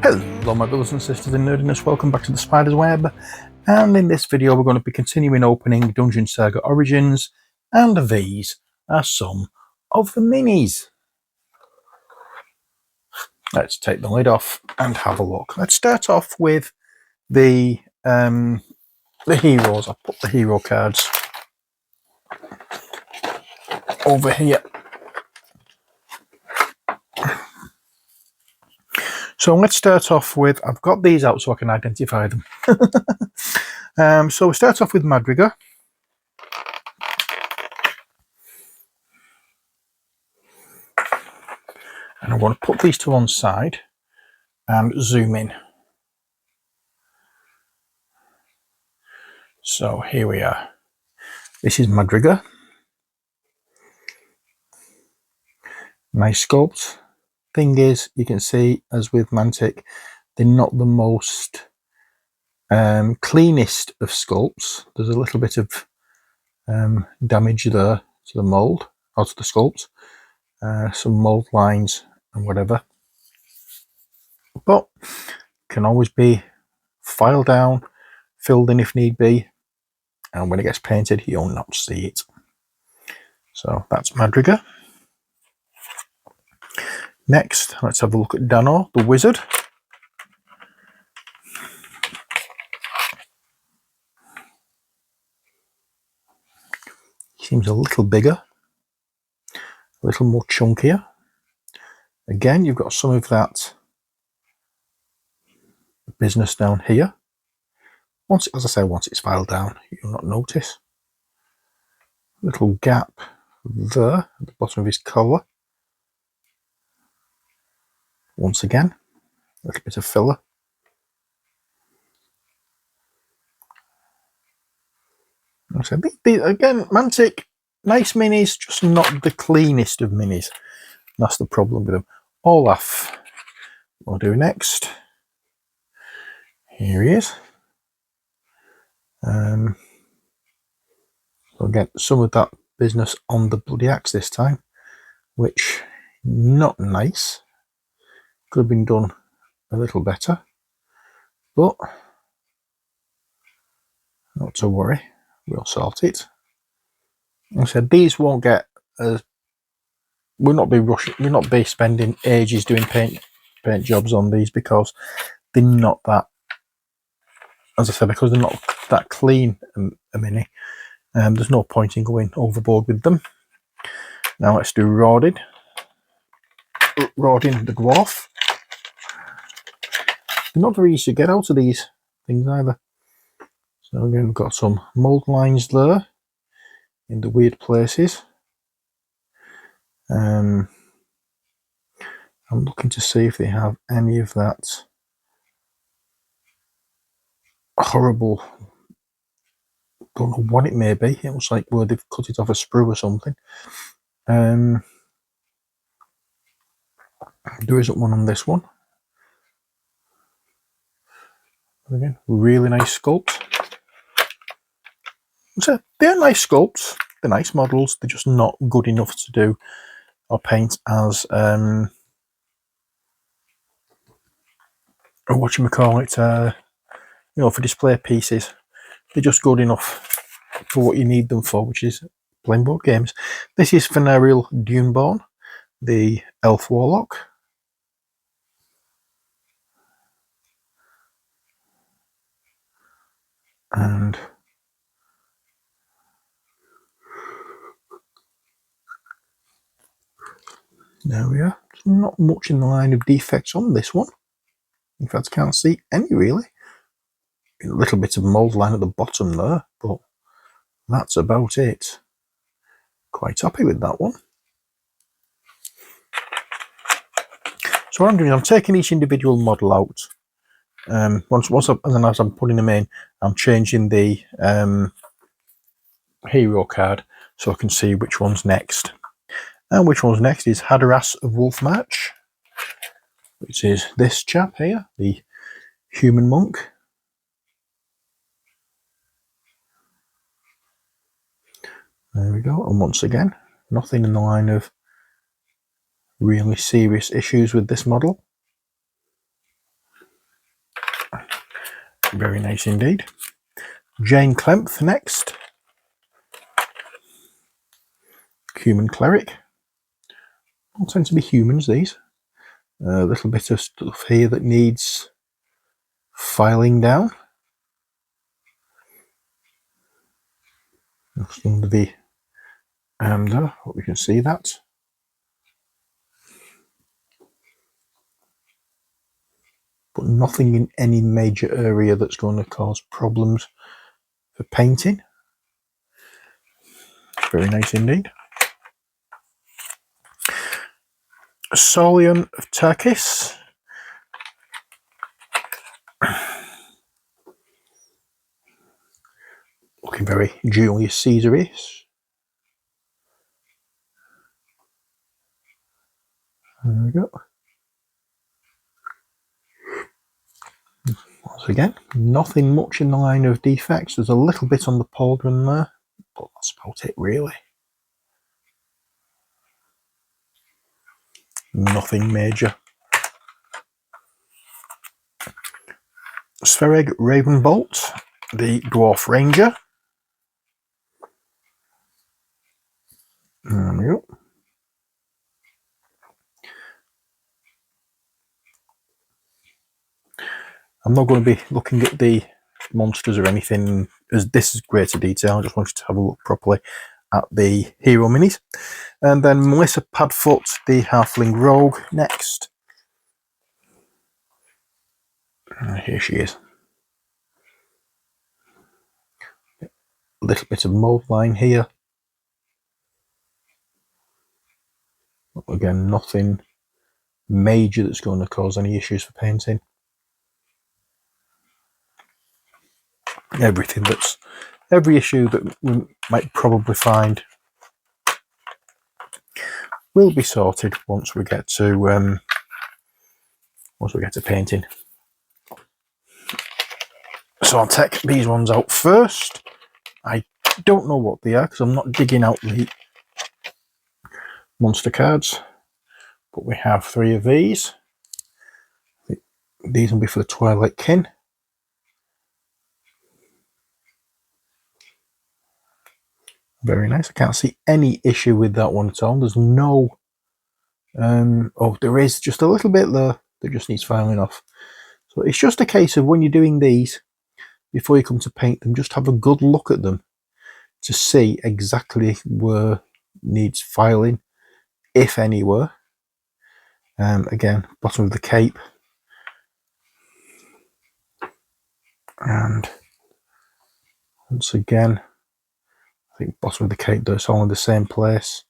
Hello my brothers and sisters in nerdiness, welcome back to the Spider's Web, and in this video we're going to be continuing opening Dungeon Saga Origins, and these are some of the minis. Let's take the lid off and have a look. Let's start off with the heroes. I'll put the hero cards over here. So let's start off with, I've got these out so I can identify them. So we start off with Madrigal. And I'm going to put these to one side and zoom in. So here we are. This is Madrigal. Nice sculpt. Thing is, you can see, as with Mantic, they're not the most cleanest of sculpts. There's a little bit of damage there to the mould, or to the sculpt. Some mould lines and whatever. But can always be filed down, filled in if need be, and when it gets painted, you'll not see it. So that's Madrigal. Next, let's have a look at Dano, the wizard. He seems a little bigger, a little more chunkier. Again, you've got some of that business down here. Once, as I say, once it's filed down, you'll not notice. Little gap there at the bottom of his collar. Once again, a little bit of filler. So again, Mantic, nice minis, just not the cleanest of minis. That's the problem with them. Olaf, we'll do next. Here he is. We'll get some of that business on the bloody axe this time, which not nice. Could have been done a little better, but not to worry, we'll sort it. Like I said, these won't get as, we'll not be rushing, we'll not be spending ages doing paint jobs on these, because they're not that, as I said, because they're not that clean a mini. There's no point in going overboard with them. Now let's do Rodin the dwarf. They're not very easy to get out of these things either. So again, we've got some mould lines there in the weird places. I'm looking to see if they have any of that horrible, don't know what it may be. It looks like where they've cut it off a sprue or something. There isn't one on this one. Again, really nice sculpt. So they're nice sculpts, they're nice models, they're just not good enough to do or paint as whatchamacallit, you know, for display pieces. They're just good enough for what you need them for, which is playing board games. This is Fenariel Duneborn, the elf warlock. And there we are. There's not much in the line of defects on this one. In fact, I can't see any really. A little bit of mould line at the bottom there, but that's about it. Quite happy with that one. So what I'm doing is I'm taking each individual model out. As I'm putting them in, I'm changing the hero card so I can see which one's next. And which one's next is Hadaras of Wolfmarch, which is this chap here, the human monk. There we go. And once again, nothing in the line of really serious issues with this model. Very nice indeed. Jane Klempt next. Human cleric. All tend to be humans, these. A little bit of stuff here that needs filing down. Just under the under, hope we can see that. But nothing in any major area that's going to cause problems for painting. Very nice indeed. Solion of Turkis. Looking very Julius Caesar-ish. There we go. Once again, nothing much in the line of defects. There's a little bit on the pauldron there, but that's about it really. Nothing major. Svereg Ravenbolt, the Dwarf Ranger. There we go. I'm not going to be looking at the monsters or anything, as this is greater detail. I just wanted to have a look properly at the hero minis. And then Melissa Padfoot, the Halfling Rogue, next. Here she is. A little bit of mold line here. Again, nothing major that's going to cause any issues for painting. Every issue that we might probably find will be sorted once we get to painting. So I'll take these ones out first. I don't know what they are because I'm not digging out the monster cards, but we have 3 of these. These will be for the Twilight Kin. Very nice. I can't see any issue with that one at all. There's no oh, there is just a little bit there that just needs filing off. So it's just a case of when you're doing these, before you come to paint them, just have a good look at them to see exactly where needs filing, if anywhere. Again, bottom of the cape, and once again, I think bottom of the cape, it's all in the same place.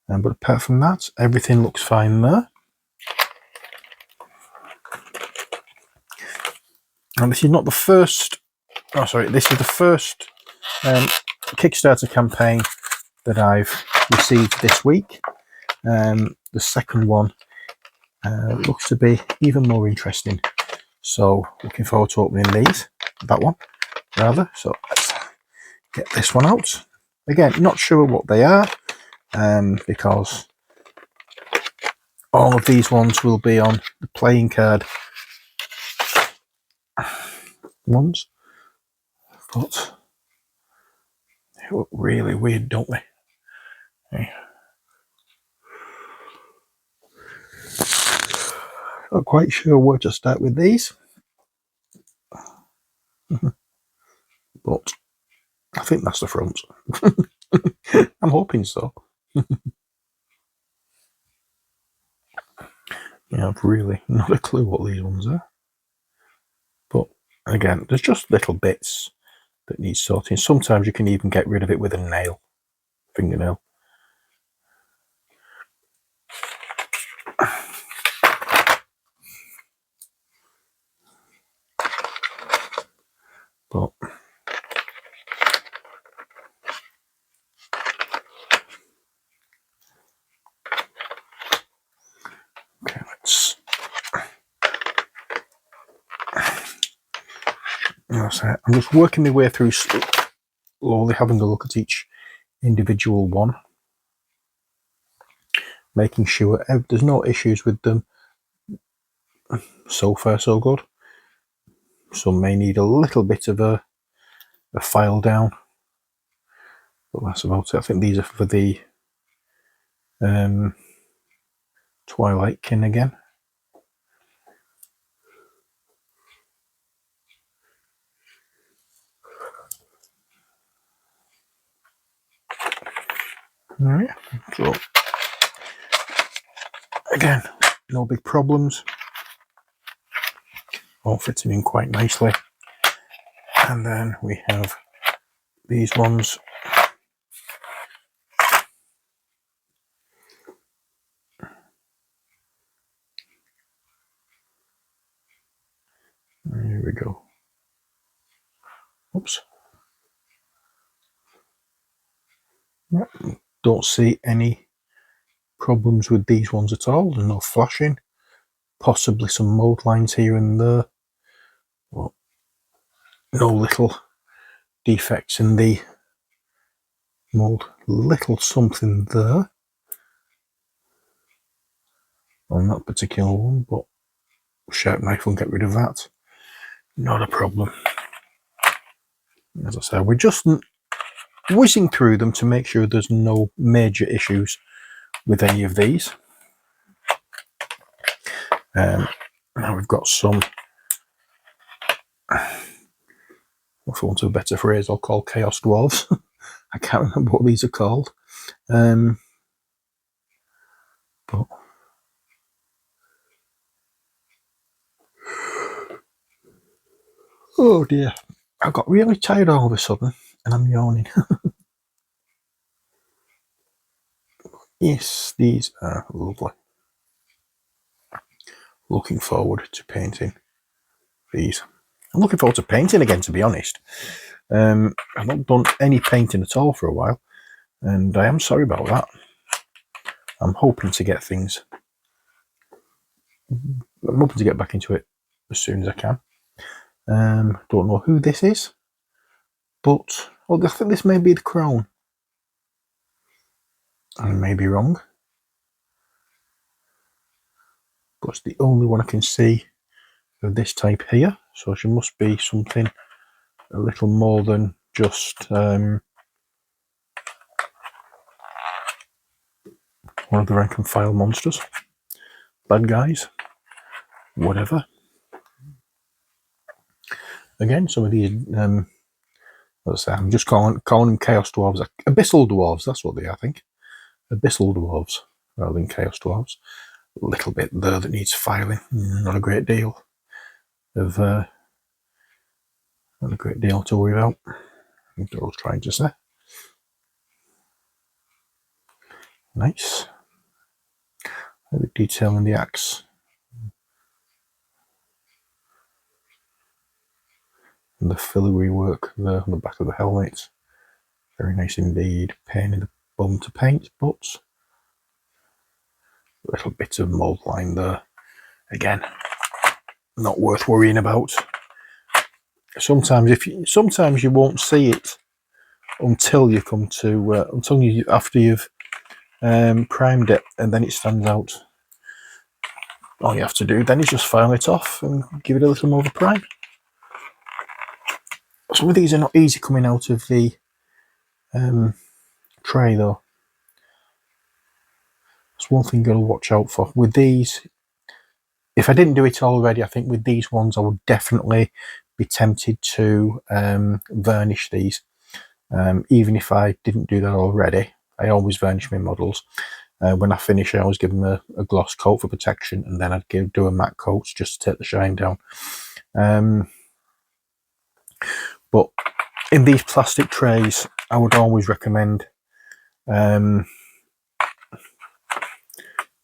But apart from that, everything looks fine there. And this is not the first, oh sorry, this is the first Kickstarter campaign that I've received this week. The second one looks to be even more interesting. So looking forward to opening that one rather. So let's get this one out. Again, not sure what they are, because all of these ones will be on the playing card ones, but they look really weird, don't they? Okay. Not quite sure where to start with these, but I think that's the front. I'm hoping so. Yeah, I've really not a clue what these ones are. But again, there's just little bits that need sorting. Sometimes you can even get rid of it with a fingernail. But okay, I'm just working my way through slowly, having a look at each individual one, making sure there's no issues with them. So far, so good. Some may need a little bit of a file down, but that's about it. I think these are for the Twilight Kin again. Alright, so again, no big problems. All fitting in quite nicely. And then we have these ones. Here we go. Oops. Yep. Don't see any problems with these ones at all. There's no flashing. Possibly some mold lines here and there. Well, no little defects in the mold. Little something there on that particular one, but sharp knife will get rid of that. Not a problem. As I said, we're just whizzing through them to make sure there's no major issues with any of these. Now we've got some, for want of a better phrase, I'll call Chaos Dwarves. I can't remember what these are called. But oh dear, I got really tired all of a sudden and I'm yawning. Yes, these are lovely. Looking forward to painting these. I'm looking forward to painting again, to be honest. I've not done any painting at all for a while, and I am sorry about that. I'm hoping to get things. I'm hoping to get back into it as soon as I can. Don't know who this is, but I think this may be the crown. I may be wrong, but it's the only one I can see of this type here. So she must be something a little more than just one of the rank and file monsters, bad guys, whatever. Again, some of these, let's say, I'm just calling them Chaos Dwarves, Abyssal Dwarves. That's what they are, I think. Abyssal Dwarves rather than Chaos Dwarves. A little bit there that needs filing. Not a great deal of, not a great deal to worry about. That's what I was trying to say. Nice. The detail in the axe. And the filigree work there on the back of the helmet. Very nice indeed. Pain in the bum to paint, but a little bit of mold line there. Again, not worth worrying about. Sometimes you won't see it until you come to after you've primed it, and then it stands out. All you have to do then is just file it off and give it a little more of a prime. Some of these are not easy coming out of the tray though. That's one thing you've got to watch out for. With these, if I didn't do it already, I think with these ones I would definitely be tempted to varnish these. Even if I didn't do that already, I always varnish my models. When I finish, I always give them a gloss coat for protection, and then I'd do a matte coat just to take the shine down. But in these plastic trays, I would always recommend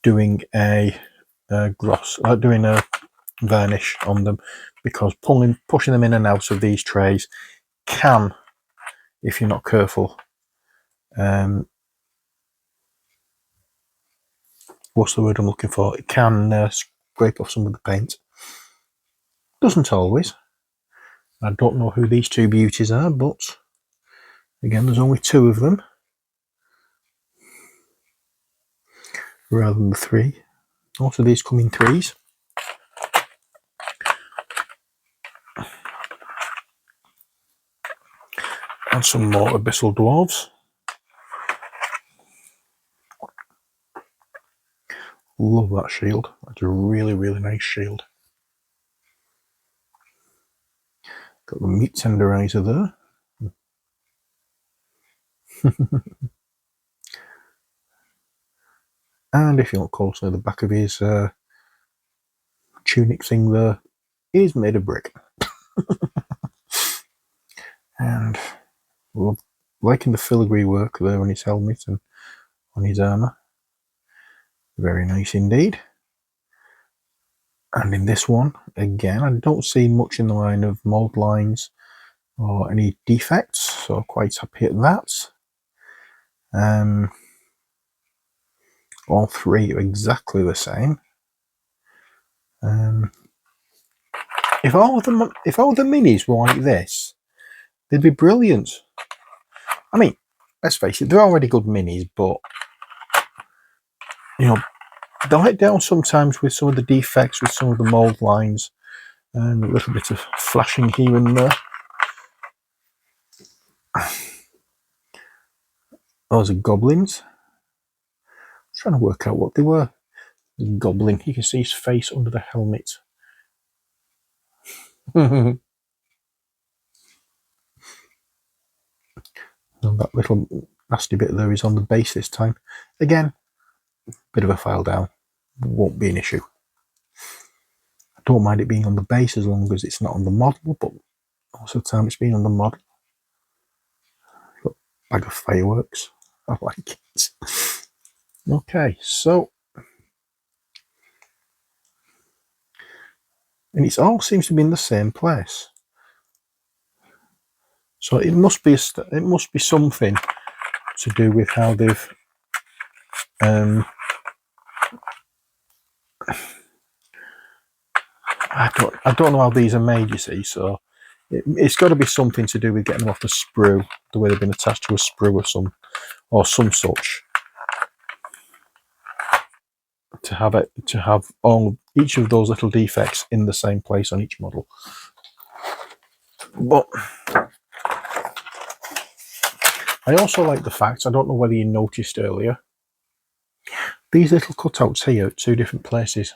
doing a gloss, doing a varnish on them, because pushing them in and out of these trays can, if you're not careful, what's the word I'm looking for? It can scrape off some of the paint. Doesn't always. I don't know who these two beauties are, but again, there's only two of them rather than the three. Also, these come in threes. And some more Abyssal Dwarves. Love that shield. That's a really, really nice shield. Got the meat tenderizer there. And if you look closely at the back of his tunic thing there, is made of brick. And liking the filigree work there on his helmet and on his armour. Very nice indeed. And in this one, again, I don't see much in the line of mould lines or any defects, so quite happy at that. All three are exactly the same. If all the minis were like this, they'd be brilliant. I mean, let's face it, they're already good minis, but you know, they let down sometimes with some of the defects, with some of the mould lines, and a little bit of flashing here and there. Those are goblins. I'm trying to work out what they were. The goblin, you can see his face under the helmet. And that little nasty bit there is on the base this time. Again, bit of a file down. Won't be an issue. I don't mind it being on the base as long as it's not on the model, but most of the time it's been on the model. Got a bag of fireworks. I like it. Okay, so and it all seems to be in the same place. So it must be something to do with how they've I don't know how these are made, you see, so it's got to be something to do with getting them off the sprue, the way they've been attached to a sprue or some such, to have each of those little defects in the same place on each model. But I also like the fact, I don't know whether you noticed earlier, these little cutouts here at two different places,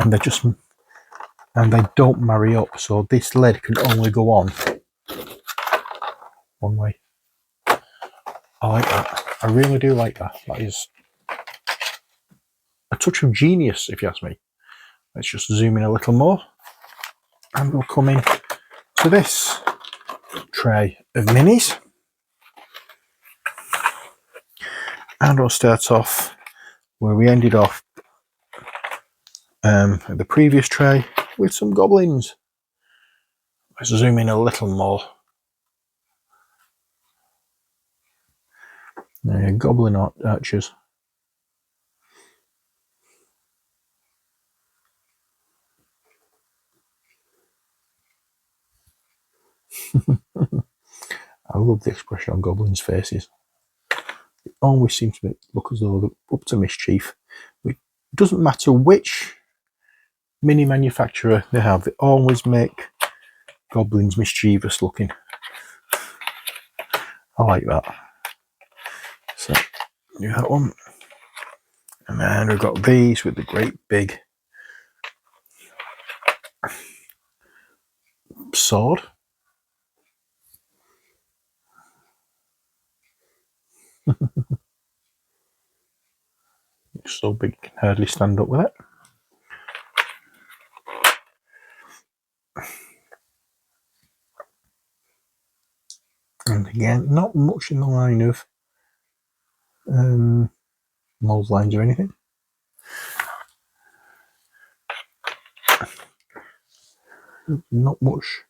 and they don't marry up, so this lid can only go on one way. I like that. I really do like that. That is a touch of genius, if you ask me. Let's just zoom in a little more, and we'll come in to this tray of minis. And we'll start off where we ended off at the previous tray with some goblins. Let's zoom in a little more. There, goblin archers. I love the expression on goblins' faces. It always seems to look as though they're up to mischief. It doesn't matter which mini manufacturer they have, they always make goblins mischievous looking. I like that. So, do that one. And then we've got these with the great big sword. It's so big you can hardly stand up with it. And again, not much in the line of mold lines or anything. Not much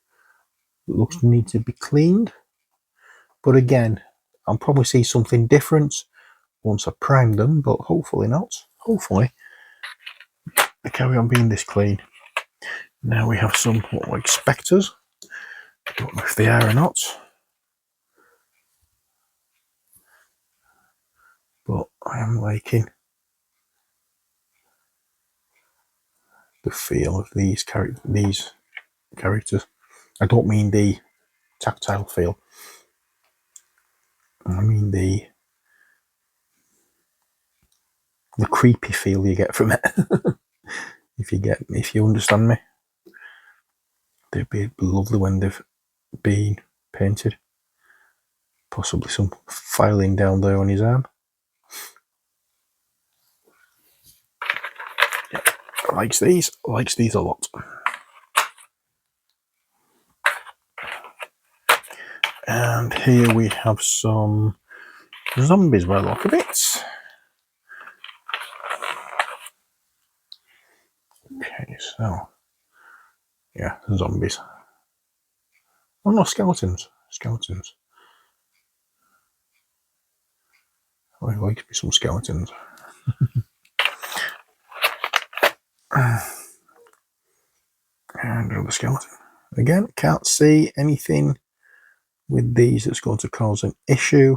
that looks to need to be cleaned. But again, I'll probably see something different once I prime them, but hopefully not. Hopefully they carry on being this clean. Now we have some what like spectres. I don't know if they are or not. But I am liking the feel of these characters. I don't mean the tactile feel. I mean the creepy feel you get from it. if you understand me. They'd be lovely when they've been painted. Possibly some filing down there on his arm. Yeah, likes these a lot. And here we have some zombies by the look of it. Okay, so yeah, zombies. Oh no, skeletons. Oh, I like some skeletons. And another skeleton. Again, can't see anything with these that's going to cause an issue.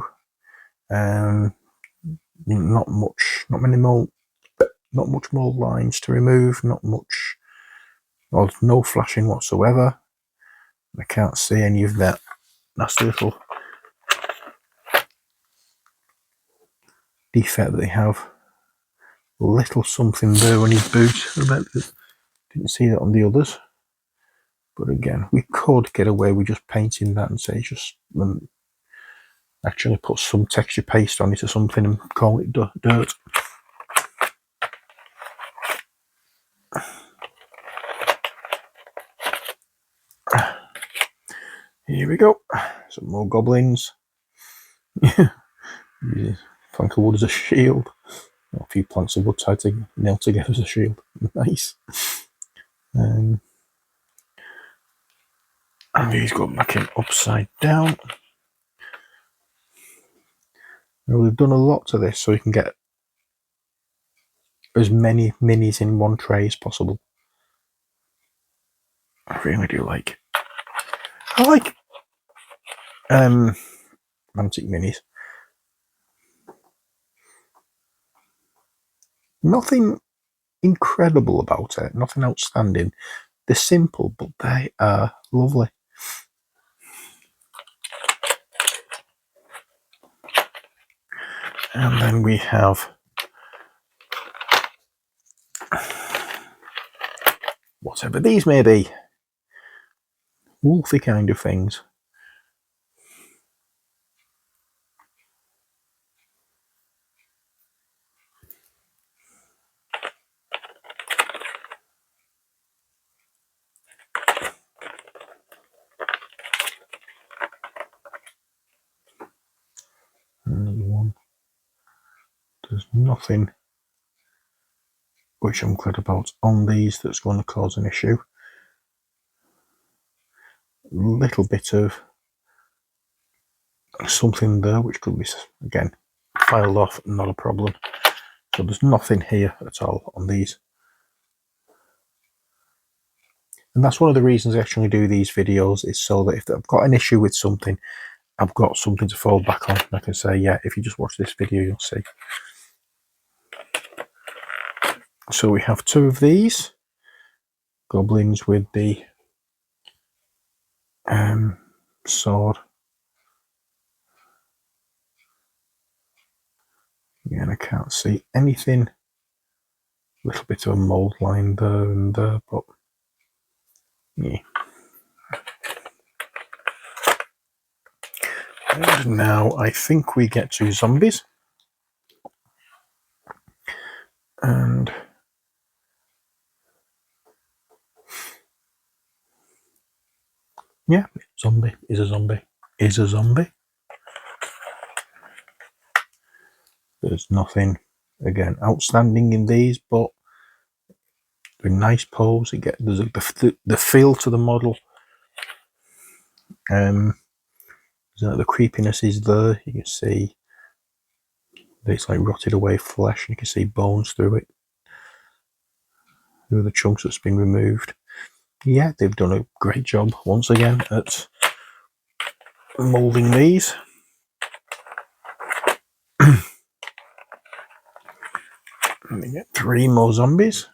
Not much more lines to remove, or no flashing whatsoever. I can't see any of that nasty little defect that they have. Little something there on his boot. I didn't see that on the others. But again, we could get away with just painting that and say just actually put some texture paste on it or something and call it dirt. Here we go. Some more goblins. Plank of wood as a shield. A few planks of wood tied to nailed together as a shield. Nice. And he's got back in upside down. Now we've done a lot to this so you can get as many minis in one tray as possible. I really do like. I like Mantic minis. Nothing incredible about it. Nothing outstanding. They're simple, but they are lovely. And then we have whatever these may be. Wolfy kind of things. Another one. There's nothing which I'm glad about on these that's going to cause an issue. A little bit of something there which could be, again, filed off, not a problem. So there's nothing here at all on these. And that's one of the reasons I actually do these videos, is so that if I've got an issue with something, I've got something to fall back on. I can say, yeah, if you just watch this video, you'll see. So we have two of these goblins with the sword. Again, I can't see anything. A little bit of a mold line there and there, but yeah. And now I think we get to zombies. And yeah, zombie is a zombie. There's nothing, again, outstanding in these, but they're nice pose. There's the feel to the model. The creepiness is there. You can see it's like rotted away flesh, and you can see bones through it, through the chunks that's been removed. Yeah, they've done a great job once again at moulding these. And we get 3 more zombies.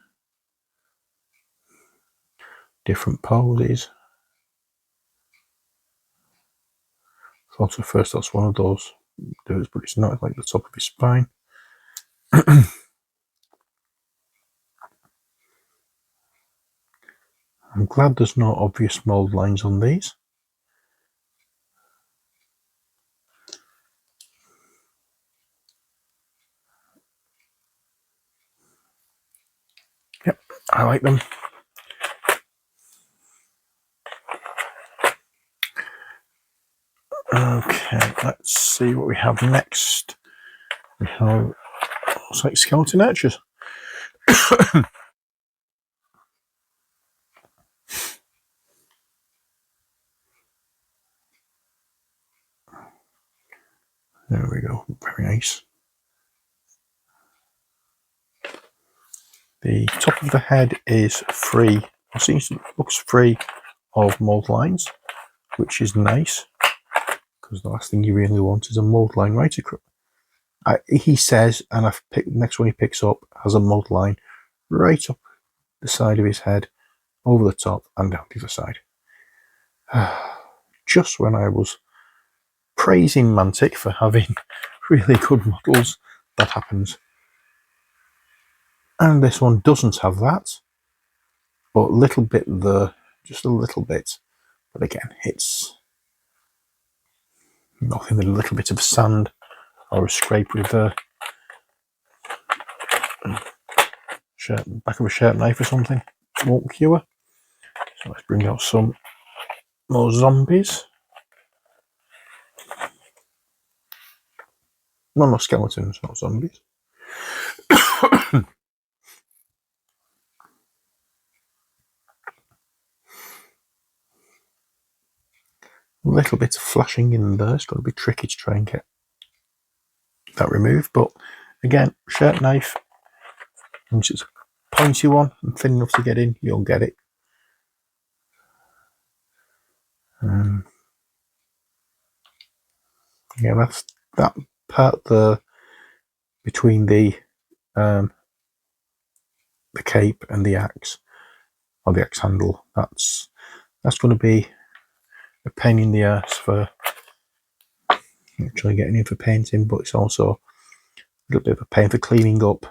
Different poses. Thought at first that's one of those dirts, but it's not. It's like the top of his spine. I'm glad there's no obvious mould lines on these. Yep, I like them. Okay, let's see what we have next. We have, looks like skeleton archers. There we go, very nice. The top of the head is free, or seems to looks free of mould lines, which is nice, because the last thing you really want is a mould line right across. He says, and I've picked the next one he picks up has a mould line right up the side of his head, over the top and down the other side. Just when I was praising Mantic for having really good models, that happens. And this one doesn't have that, but a little bit there, just a little bit. But again, it's nothing that a little bit of sand or a scrape with the back of a sharp knife or something won't cure. So let's bring out some more zombies. No more skeletons, not zombies. A little bit of flashing in there. It's going to be tricky to try and get that removed, but again, sharp knife, once it's a pointy one and thin enough to get in, you'll get it. Yeah, that's that part there between the cape and the axe, or the axe handle. That's going to be a pain in the ass for actually getting in for painting, but it's also a little bit of a pain for cleaning up.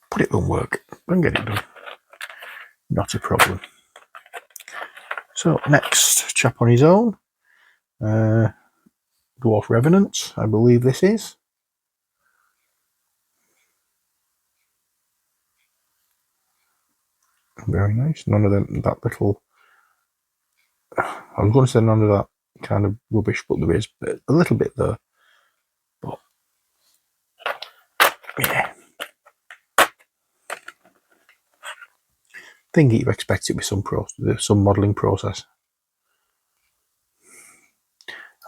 But it will work. I'll get it done. Not a problem. So next chap on his own, Dwarf Revenant, I believe this is. Very nice. None of them, that little, I was going to say none of that kind of rubbish, but there is a little bit there. But yeah, think you'd expect it with some modelling process.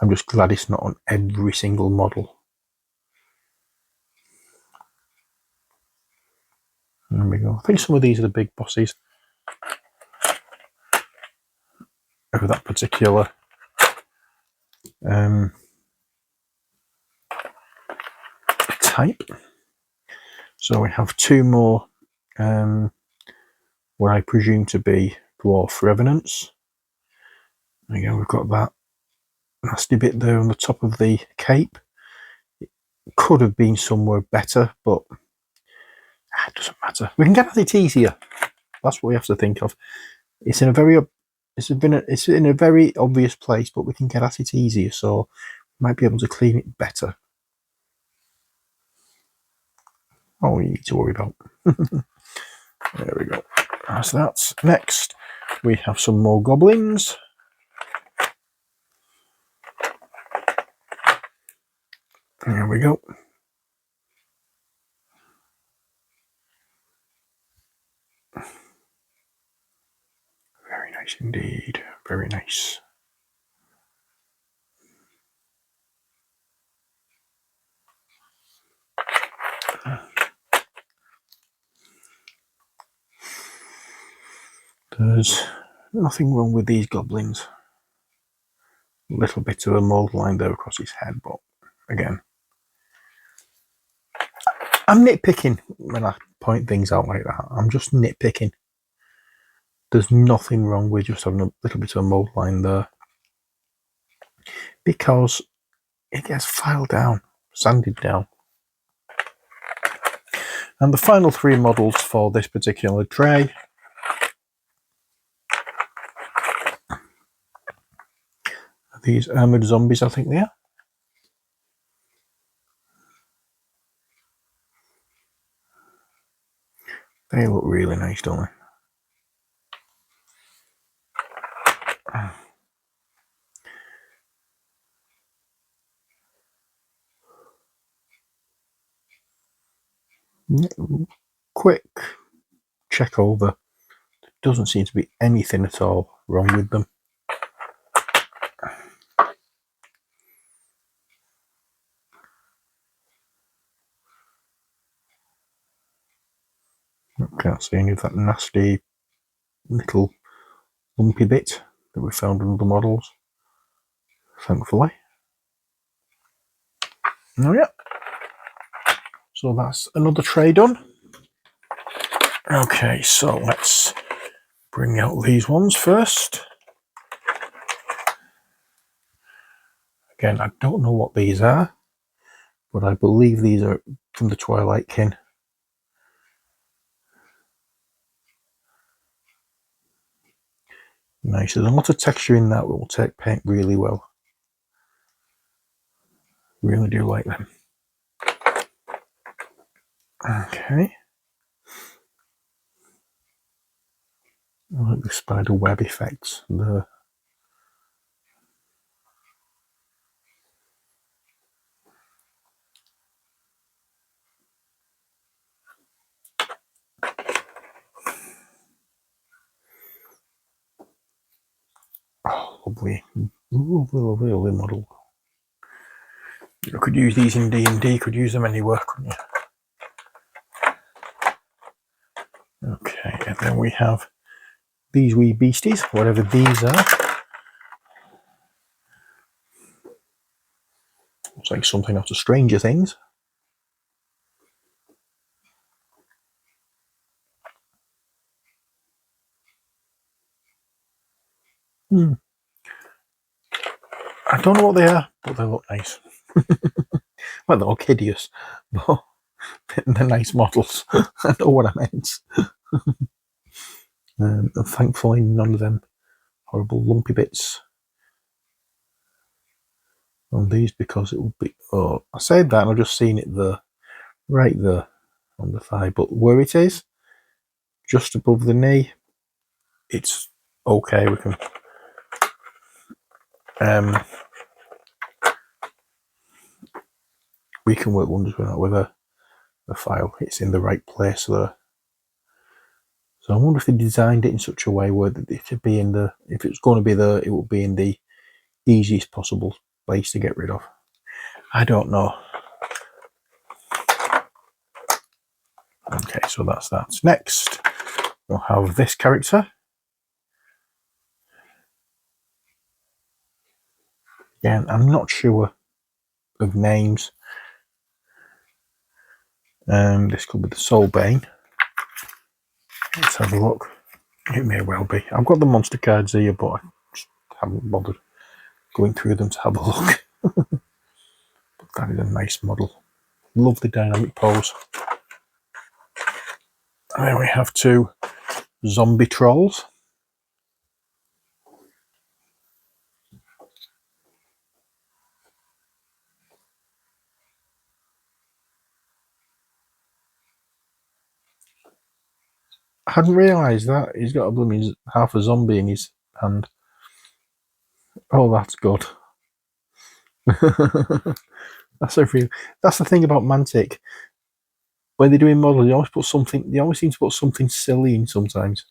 I'm just glad it's not on every single model. There we go. I think some of these are the big bosses of that particular type. So we have two more what I presume to be Dwarf Revenants. Again, we've got that nasty bit there on the top of the cape. It could have been somewhere better, but it doesn't matter. We can get at it easier. That's what we have to think of. It's in a very obvious place, but we can get at it easier, so we might be able to clean it better. All we need to worry about. There we go. That's that. Next, we have some more goblins. There we go. Very nice indeed. Very nice. There's nothing wrong with these goblins. A little bit of a mould line there across his head, but again, I'm nitpicking when I point things out like that. I'm just nitpicking. there's nothing wrong with just having a little bit of a mold line there, because it gets filed down, sanded down. And the final 3 models for this particular tray are these armoured zombies, I think they are. They look really nice, don't they? Quick check over. There doesn't seem to be anything at all wrong with them. Can't see any of that nasty little lumpy bit that we found in other models, thankfully. Oh yeah. So that's another tray done. Okay, so let's bring out these ones first. Again, I don't know what these are, but I believe these are from the Twilight Kin. Nice. There's a lot of texture in that will take paint really well. Really do like them. Okay. I like the spider web effects there. Oh, lovely. Lovely model. You could use these in D&D, could use them anywhere, couldn't you? Okay, and then we have these wee beasties, whatever these are. Looks like something out of Stranger Things. I don't know what they are, but they look nice. Well, they look hideous, but they're nice models. I know what I meant. And thankfully, none of them horrible lumpy bits on these, because it would be. Oh, I said that and I've just seen it there, right there on the thigh, but where it is, just above the knee, it's okay. We can work wonders with that with a file. It's in the right place there. So I wonder if they designed it in such a way where it should be in the, if it's going to be there, it will be in the easiest possible place to get rid of. I don't know. Okay, so that's that. Next, we'll have this character. Again, I'm not sure of names. This could be the Soulbane. Let's have a look. It may well be. I've got the monster cards here, but I just haven't bothered going through them to have a look. But that is a nice model. Lovely dynamic pose. And then we have 2 zombie trolls. I hadn't realised that. He's got a blooming half a zombie in his hand. Oh, that's good. That's the thing about Mantic. When they're doing models, they always seem to put something silly in sometimes.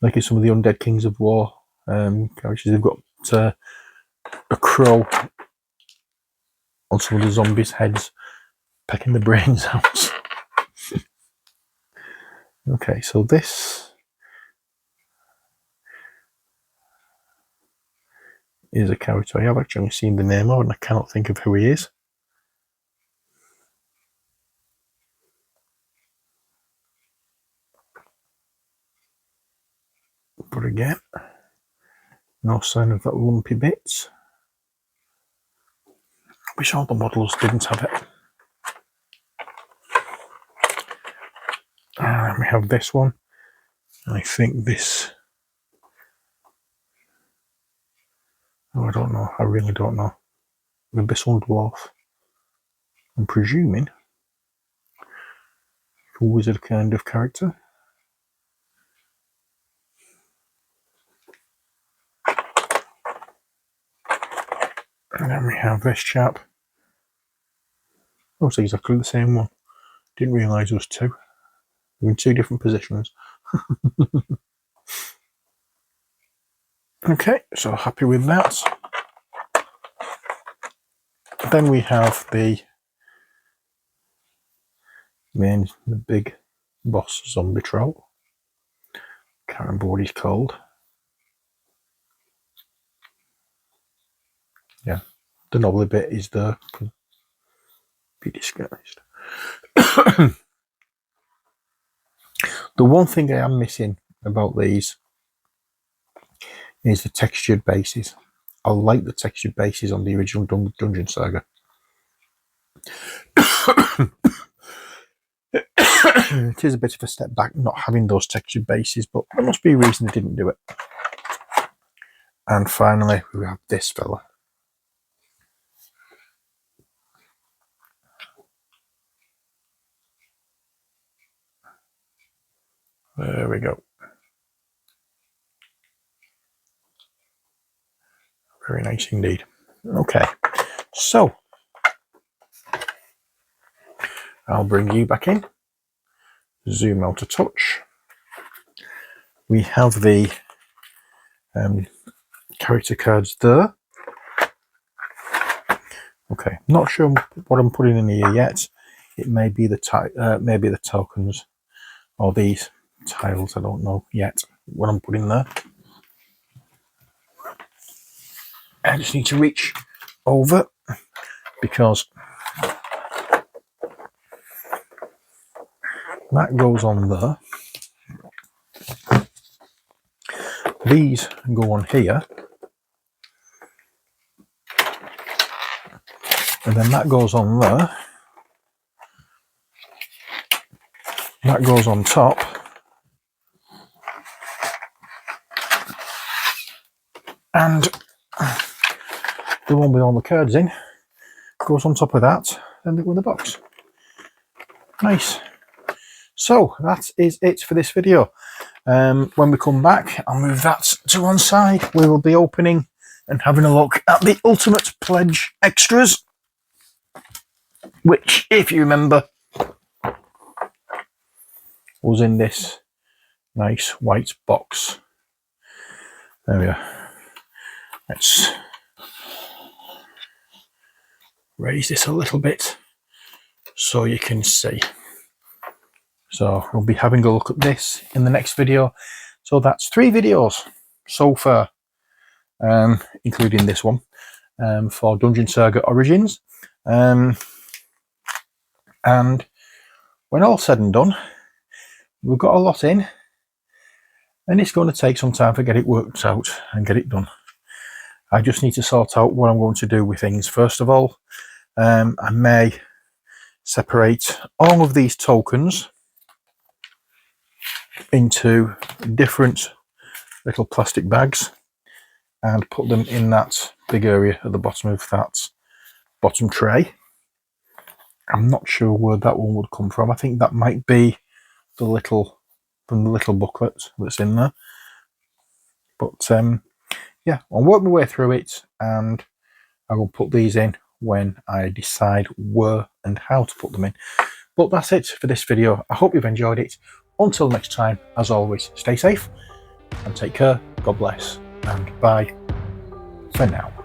Like in some of the Undead Kings of War characters, they've got a crow on some of the zombies' heads, pecking the brains out. Okay, so this is a character I have actually seen the name of, and I cannot think of who he is. But again, no sign of that lumpy bits. I wish all the models didn't have it. And we have this one. I think this... Oh, I don't know. I really don't know. The Abyssal Dwarf. I'm presuming a wizard kind of character. And then we have this chap. Oh, it's exactly the same one. Didn't realise there was two. They're in two different positions. Okay, so happy with that. Then we have the big boss zombie troll. Can't remember what he's called. Yeah, the knobbly bit is there. Can be disguised. The one thing I am missing about these is the textured bases. I like the textured bases on the original Dungeon Saga. It is a bit of a step back not having those textured bases, but there must be a reason they didn't do it. And finally, we have this fella. There we go. Very nice indeed. Okay, so I'll bring you back in. Zoom out a touch. We have the character cards there. Okay, not sure what I'm putting in here yet. It may be the tokens or these tiles. I don't know yet what I'm putting there. I just need to reach over because that goes on there. These go on here. And then that goes on there. That goes on top. And the one with all the cards in goes on top of that, and with the box. Nice. So that is it for this video. When we come back, I'll move that to one side. We will be opening and having a look at the Ultimate Pledge extras, which, if you remember, was in this nice white box. There we are. Let's raise this a little bit so you can see. So we'll be having a look at this in the next video. So that's 3 videos so far, including this one, for Dungeon Saga Origins. And when all said and done, we've got a lot in, and it's going to take some time to get it worked out and get it done. I just need to sort out what I'm going to do with things. First of all, I may separate all of these tokens into different little plastic bags and put them in that big area at the bottom of that bottom tray. I'm not sure where that one would come from. I think that might be from the little booklet that's in there. But yeah, I'll work my way through it, and I will put these in when I decide where and how to put them in. But that's it for this video. I hope you've enjoyed it. Until next time, as always, stay safe and take care. God bless, and bye for now.